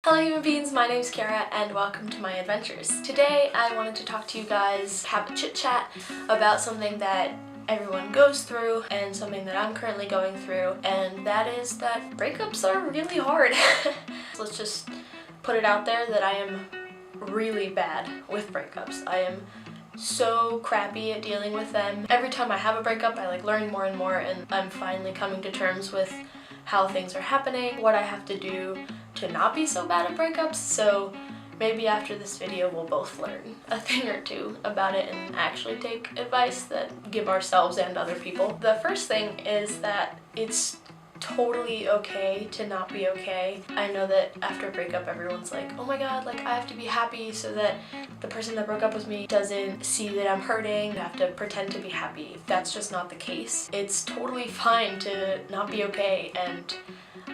Hello human beings, my name's Chiara and welcome to my adventures. Today I wanted to talk to you guys, have a chit chat about something that everyone goes through and something that I'm currently going through, and that is that breakups are really hard. Let's just put it out there that I am really bad with breakups. I am so crappy at dealing with them. Every time I have a breakup I learn more and more, and I'm finally coming to terms with how things are happening, what I have to do to not be so bad at breakups. So maybe after this video we'll both learn a thing or two about it and actually take advice that give ourselves and other people. The first thing is that it's totally okay to not be okay. I know that after a breakup everyone's like, oh my god, I have to be happy so that the person that broke up with me doesn't see that I'm hurting. I have to pretend to be happy. That's just not the case. It's totally fine to not be okay, and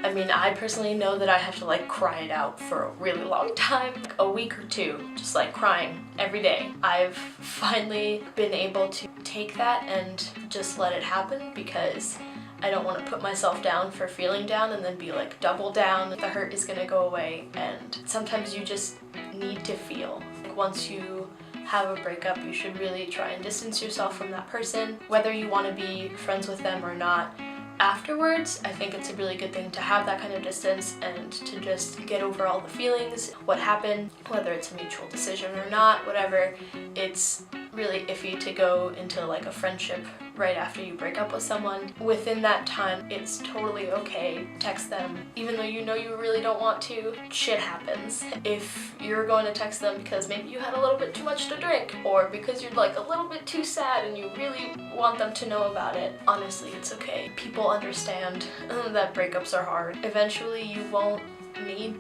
I mean, I personally know that I have to cry it out for a really long time, a week or two, just crying every day. I've finally been able to take that and just let it happen, because I don't want to put myself down for feeling down and then be double down. The hurt is gonna go away, and sometimes you just need to feel. Once you have a breakup, you should really try and distance yourself from that person, whether you want to be friends with them or not. Afterwards, I think it's a really good thing to have that kind of distance and to just get over all the feelings, what happened, whether it's a mutual decision or not, whatever. It's really iffy to go into a friendship right after you break up with someone. Within that time, it's totally okay. Text them, even though you know you really don't want to. Shit happens. If you're going to text them because maybe you had a little bit too much to drink, or because you're a little bit too sad and you really want them to know about it, honestly, it's okay. People understand that breakups are hard. Eventually you won't need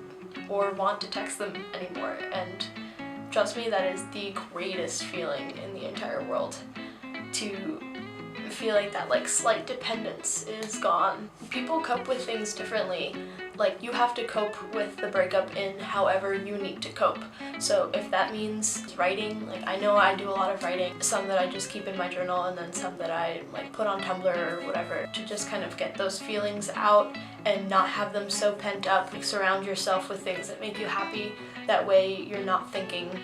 or want to text them anymore, and trust me, that is the greatest feeling in the entire world, to feel that slight dependence is gone. People cope with things differently. You have to cope with the breakup in however you need to cope. So if that means writing, I know I do a lot of writing, some that I just keep in my journal and then some that I put on Tumblr or whatever, to just kind of get those feelings out and not have them so pent up. Surround yourself with things that make you happy. That way you're not thinking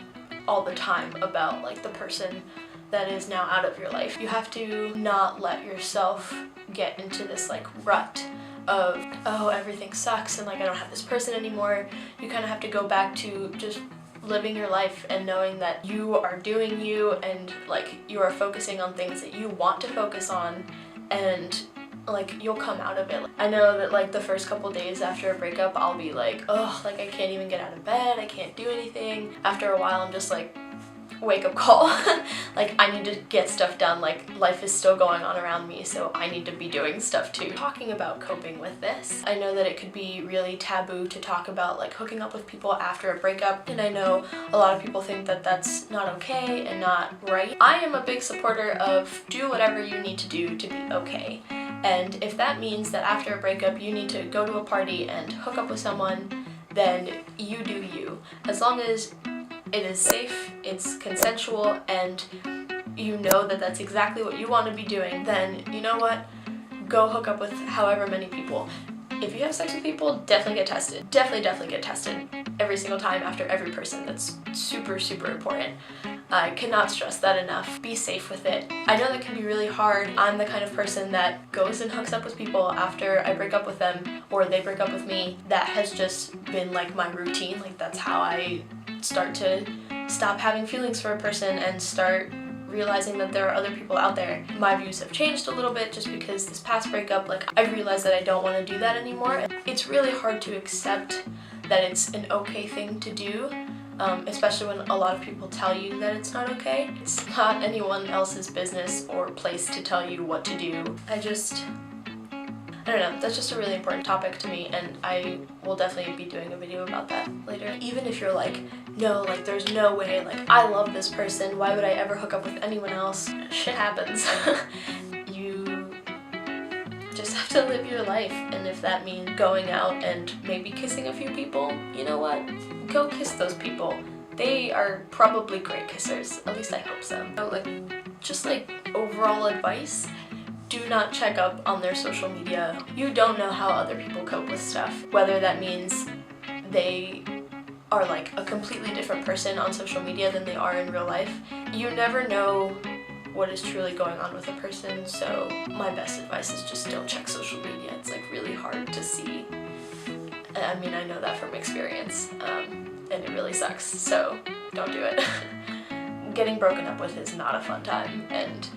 all the time about the person that is now out of your life. You have to not let yourself get into this rut of, oh, everything sucks and I don't have this person anymore. You kind of have to go back to just living your life and knowing that you are doing you, and you are focusing on things that you want to focus on, and you'll come out of it. I know that the first couple days after a breakup I'll be oh, I can't even get out of bed, I can't do anything. After a while I'm just wake up call. I need to get stuff done. Life is still going on around me, so I need to be doing stuff too. Talking about coping with this, I know that it could be really taboo to talk about hooking up with people after a breakup, and I know a lot of people think that that's not okay and not right. I am a big supporter of do whatever you need to do to be okay. And if that means that after a breakup you need to go to a party and hook up with someone, then you do you. As long as it is safe, it's consensual, and you know that that's exactly what you want to be doing, then you know what? Go hook up with however many people. If you have sex with people, definitely get tested. Definitely get tested every single time after every person. That's super, super important. I cannot stress that enough. Be safe with it. I know that can be really hard. I'm the kind of person that goes and hooks up with people after I break up with them or they break up with me. That has just been my routine. That's how I start to stop having feelings for a person and start realizing that there are other people out there. My views have changed a little bit just because this past breakup, I've realized that I don't want to do that anymore. It's really hard to accept that it's an okay thing to do, especially when a lot of people tell you that it's not okay. It's not anyone else's business or place to tell you what to do. I don't know, that's just a really important topic to me, and I will definitely be doing a video about that later. Even if you're no, there's no way, I love this person, why would I ever hook up with anyone else? Shit happens. You just have to live your life, and if that means going out and maybe kissing a few people, you know what? Go kiss those people. They are probably great kissers, at least I hope so. So, just overall advice, do not check up on their social media. You don't know how other people cope with stuff, whether that means they are like a completely different person on social media than they are in real life. You never know what is truly going on with a person, so my best advice is just don't check social media. It's like really hard to see. I mean, I know that from experience, and it really sucks, so don't do it. Getting broken up with is not a fun time, and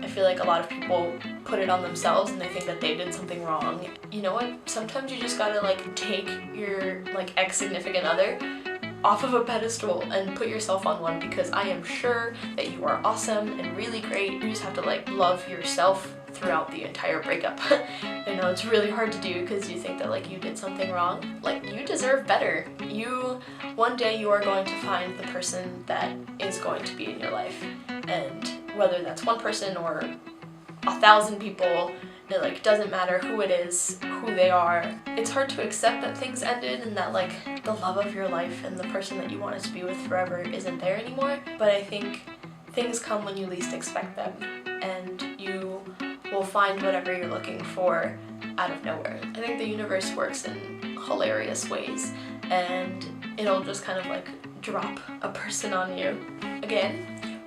I feel like a lot of people put it on themselves and they think that they did something wrong. You know what? Sometimes you just gotta like take your like ex-significant other off of a pedestal and put yourself on one, because I am sure that you are awesome and really great. You just have to like love yourself throughout the entire breakup. I know it's really hard to do because you think that like you did something wrong. Like, you deserve better. One day you are going to find the person that is going to be in your life, and whether that's one person or 1,000 people, it like doesn't matter who it is, who they are. It's hard to accept that things ended and that like the love of your life and the person that you wanted to be with forever isn't there anymore, but I think things come when you least expect them, and you will find whatever you're looking for out of nowhere. I think the universe works in hilarious ways, and it'll just kind of like drop a person on you. Again,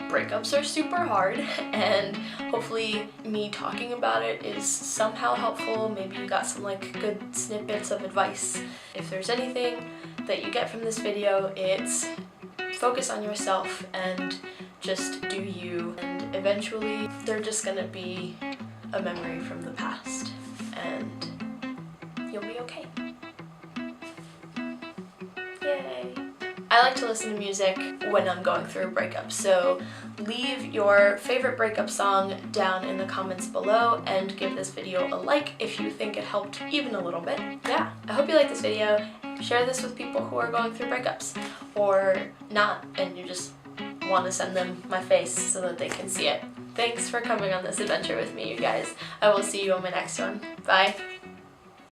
breakups are super hard, and hopefully me talking about it is somehow helpful. Maybe you got some like good snippets of advice. If there's anything that you get from this video, it's focus on yourself and just do you, and eventually they're just gonna be a memory from the past, and you'll be okay. Yay! I like to listen to music when I'm going through a breakup, so leave your favorite breakup song down in the comments below and give this video a like if you think it helped even a little bit. Yeah, I hope you like this video. Share this with people who are going through breakups, or not, and you just want to send them my face so that they can see it. Thanks for coming on this adventure with me, you guys. I will see you on my next one. Bye!